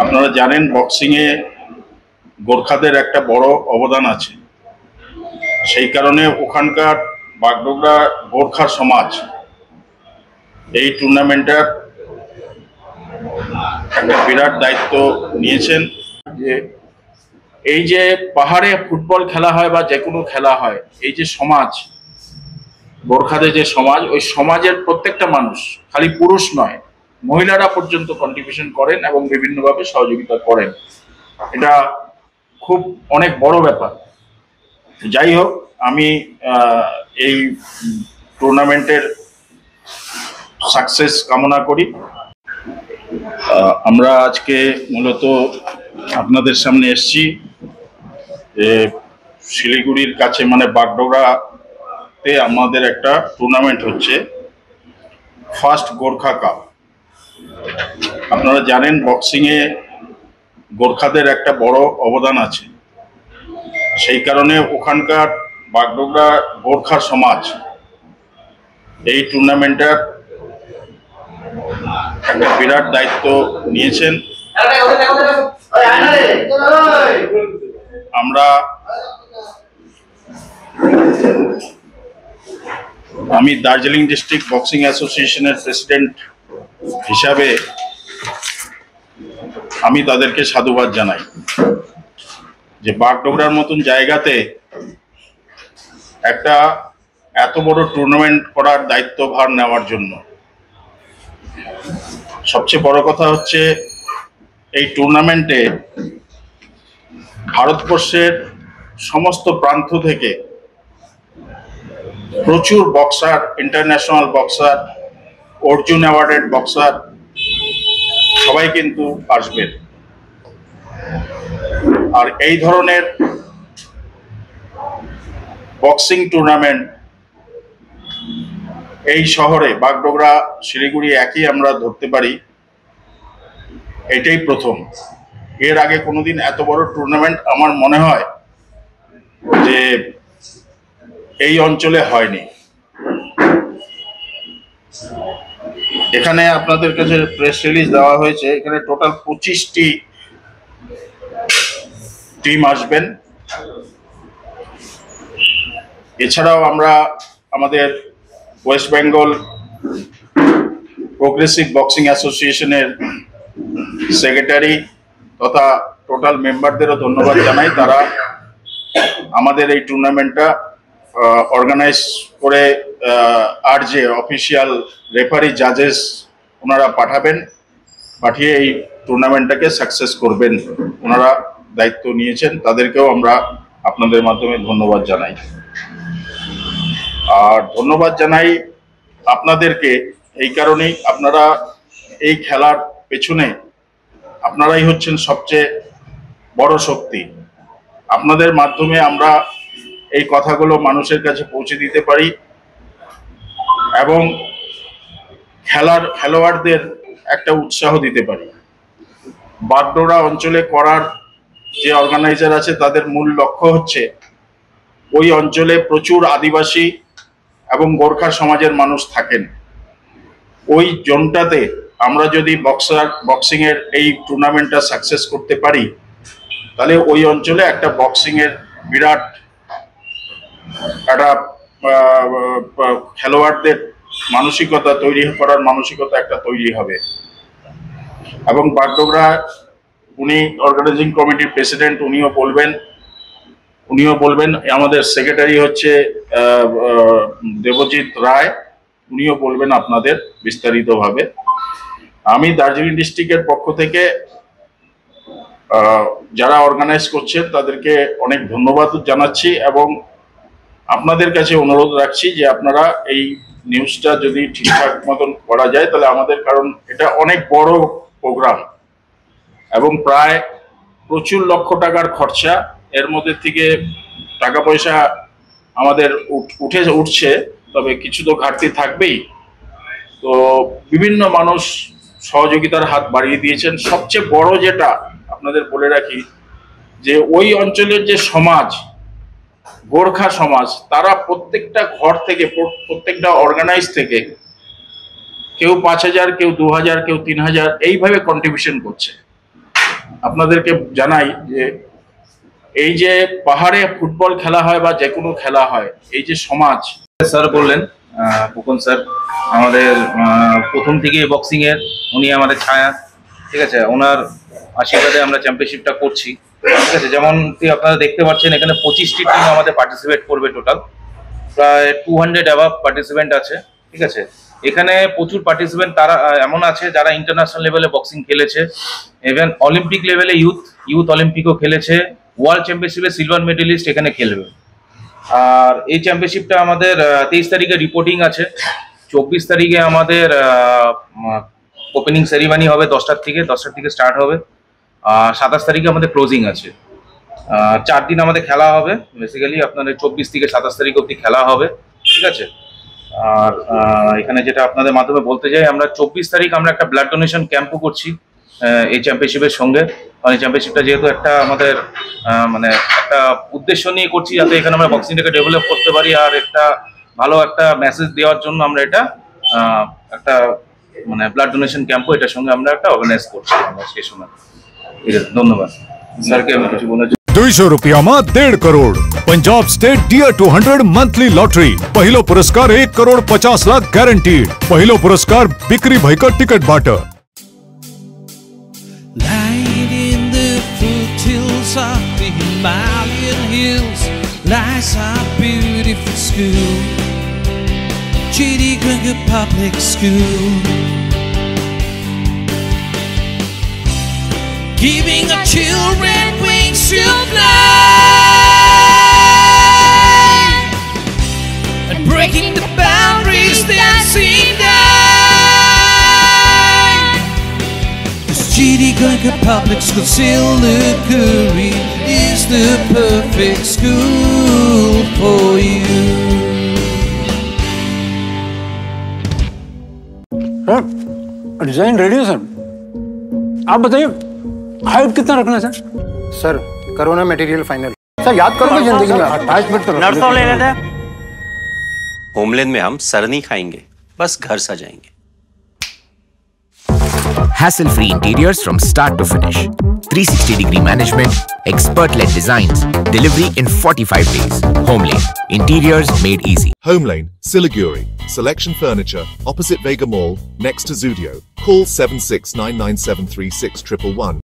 আপনারা জানেন বক্সিং এ গোর্খাদের একটা বড় অবদান আছে। সেই কারণে ওখানকার বাগডোগরা গোর্খা সমাজ এই টুর্নামেন্টের একটা বিরাট দায়িত্ব নিয়েছেন। যে এই যে পাহাড়ে ফুটবল খেলা হয় বা যে কোনো খেলা হয়, এই যে সমাজ গোর্খাদের যে সমাজ, ওই সমাজের প্রত্যেকটা মানুষ, খালি পুরুষ নয়, মহিলারা পর্যন্ত কন্ট্রিবিউশন করেন এবং বিভিন্নভাবে সহযোগিতা করেন। এটা খুব অনেক বড় ব্যাপার। যাই হোক, আমি এই টুর্নামেন্টের সাকসেস কামনা করি। আমরা আজকে মূলত আপনাদের সামনে এসেছি শিলিগুড়ির কাছে, মানে বাগডোগরাতে আমাদের একটা টুর্নামেন্ট হচ্ছে, ফার্স্ট গোর্খা কাপ। আপনারা জানেন বক্সিং এ গোর্খাদের একটা বড় অবদান আছে। সেই কারণে ওখানকার বাগডোগরা গোর্খা সমাজ এই টুর্নামেন্টের একটা বিরাট দায়িত্ব নিয়েছেন। আমি দার্জিলিং ডিস্ট্রিক্ট বক্সিং অ্যাসোসিয়েশনের প্রেসিডেন্ট হিসাবে আমি তাদেরকে সাধুবাদ জানাই যে বাগডোগরার মতন জায়গাতে একটা এত বড় টুর্নামেন্ট করার দায়িত্বভার নেওয়ার জন্য। সবচেয়ে বড় কথা হচ্ছে এই টুর্নামেন্টে ভারতবর্ষের সমস্ত প্রান্ত থেকে প্রচুর boxer, international boxer, Arjun awarded boxer সবাই কিন্তু আসবেন। আর এই ধরনের বক্সিং টুর্নামেন্ট এই শহরে, বাগডোগরা, শিলিগুড়ি একই আমরা ধরতে পারি, এটাই প্রথম। এর আগে কোনোদিন এত বড় টুর্নামেন্ট আমার মনে হয় যে এই অঞ্চলে হয়নি। এখানে আপনাদের কাছে প্রেস রিলিজ দেওয়া হয়েছে, এখানে টোটাল 25টি টিম আসবেন। এছাড়াও আমরা আমাদের ওয়েস্ট বেঙ্গল প্রোগ্রেসিভ বক্সিং অ্যাসোসিয়েশনের সেক্রেটারি তথা টোটাল মেম্বারদেরও ধন্যবাদ জানাই। তারা আমাদের এই টুর্নামেন্টটা অর্গানাইজ করে আর যে অফিসিয়াল রেফারি, জাজেস ওনারা পাঠিয়ে এই টুর্নামেন্টটাকে সাকসেস করবেন, ওনারা দায়িত্ব নিয়েছেন। তাদেরকেও আমরা আপনাদের মাধ্যমে ধন্যবাদ জানাই। আর ধন্যবাদ জানাই আপনাদেরকে এই কারণেই, আপনারা এই খেলার পেছনে আপনারাই হচ্ছেন সবচেয়ে বড় শক্তি। আপনাদের মাধ্যমে আমরা এই কথাগুলো মানুষের কাছে পৌঁছে দিতে পারি এবং খেলোয়াড়দের একটা উৎসাহ দিতে পারি। বাগডোগরা অঞ্চলে করার যে অর্গানাইজার আছে, তাদের মূল লক্ষ্য হচ্ছে ওই অঞ্চলে প্রচুর আদিবাসী এবং গোর্খা সমাজের মানুষ থাকেন। ওই জোনটাতে আমরা যদি বক্সিং এর এই টুর্নামেন্টটা সাকসেস করতে পারি, তাহলে ওই অঞ্চলে একটা বক্সিং এর বিরাট একটা খেলোয়াড়দের মানসিকতা তৈরি করার মানসিকতা একটা তৈরি হবে। এবং বাগডোগরা, উনি অর্গানাইজিং কমিটির প্রেসিডেন্ট, উনিও বলবেন। আমাদের সেক্রেটারি হচ্ছে দেবজিৎ রায়, উনিও বলবেন আপনাদের বিস্তারিতভাবে। আমি দার্জিলিং ডিস্ট্রিক্টের পক্ষ থেকে যারা অর্গানাইজ করছেন তাদেরকে অনেক ধন্যবাদ জানাচ্ছি এবং আপনাদের কাছে অনুরোধ রাখছি যে আপনারা এই নিউজটা যদি ঠিকঠাক মতন করা যায় তাহলে আমাদের, কারণ এটা অনেক বড় প্রোগ্রাম এবং প্রায় প্রচুর লক্ষ টাকার খরচা, এর মধ্যে থেকে টাকা পয়সা আমাদের উঠছে, তবে কিছু তো ঘাটতি থাকবেই। তো বিভিন্ন মানুষ সহযোগিতার হাত বাড়িয়ে দিয়েছেন। সবচেয়ে বড় যেটা আপনাদের বলে রাখি, যে ওই অঞ্চলের যে সমাজ, গোর্খা সমাজ, তারা প্রত্যেকটা ঘর থেকে, প্রত্যেকটা অর্গানাইজ থেকে কেউ 5,000, কেউ 2,000, কেউ 3,000 এইভাবে কন্ট্রিবিউশন করছে। আপনাদেরকে জানাই যে এই যে পাহাড়ে ফুটবল খেলা হয় বা যে কোনো খেলা হয়, এই যে সমাজ, স্যার বললেন ফুকন স্যার আমাদের প্রথম থেকে বক্সিং এর, উনি আমাদের ছায়া, ঠিক আছে। ওনার আশীর্বাদে আমরা চ্যাম্পিয়নশিপটা করছি, ঠিক আছে। যেমন আপনারা দেখতে পাচ্ছেন এখানে 25টি টিম আমাদের পার্টিসিপেট করবে, টোটাল প্রায় 200 অ্যাবাভ পার্টিসিপেন্ট আছে, ঠিক আছে। এখানে প্রচুর পার্টিসিপেন্ট তারা এমন আছে যারা ইন্টারন্যাশনাল লেভেলে বক্সিং খেলেছে, ইভেন অলিম্পিক লেভেলে ইউথ অলিম্পিকও খেলেছে, ওয়ার্ল্ড চ্যাম্পিয়নশিপে সিলভার মেডেলিস্ট এখানে খেলবে। আর এই চ্যাম্পিয়নশিপটা আমাদের 23 তারিখে রিপোর্টিং আছে, 24 তারিখে আমাদের ওপেনিং সেরিমানি হবে 10টার থেকে স্টার্ট হবে, আর 27 তারিখে আমাদের ক্লোজিং আছে। 4 দিন আমাদের খেলা হবে, বেসিক্যালি আপনাদের 24 থেকে 27 তারিখ অবধি খেলা হবে, ঠিক আছে। আর এখানে যেটা আপনাদের মাধ্যমে বলতে চাই, আমরা 24 তারিখ আমরা একটা ব্লাড ডোনেশন ক্যাম্পও করছি এই চ্যাম্পিয়নশিপের সঙ্গে। মানে চ্যাম্পিয়নশিপটা যেহেতু একটা আমাদের মানে একটা উদ্দেশ্য নিয়ে করছি, যাতে এখানে আমরা বক্সিংটাকে ডেভেলপ করতে পারি, আর একটা ভালো একটা মেসেজ দেওয়ার জন্য আমরা এটা একটা মানে ব্লাড ডোনেশন ক্যাম্পও এটার সঙ্গে আমরা একটা অর্গানাইজ করছি সেই সময়। ঠিক আছে, ধন্যবাদ স্যারকে। আমি কিছু বলে 200 રૂપિયામાં 1.5 crore Punjab state tear 200 monthly lottery પહેલો પુરસ્કાર 1 કરોડ 50 લાખ ગેરંટીડ પહેલો પુરસ્કાર બિકરી ભાઈકર ticket barter Lying in the foothills of the Himalayan hills lies our beautiful school, Chitty Cricket Public School, giving our children wings to fly and breaking the boundaries that seem die. Cause Chitty Cricket Public School Siliguri is the perfect school for you. Sir design ready है sir, आप बताइए height कितना रखना है sir करो ना material final. Sir याद करोगे जिंदगी में 28 मिनट तो नर्सों ले लेते हैं। होमलैंड में हम सर नहीं खाएंगे, बस घर सजाएंगे। Hassle-free interiors from start to finish. 360-degree management, expert-led designs, delivery in 45 days. Homelane, interiors made easy. Homelane, Siliguri. Selection Furniture, opposite Vega Mall, next to Zudio. Call 7699736111.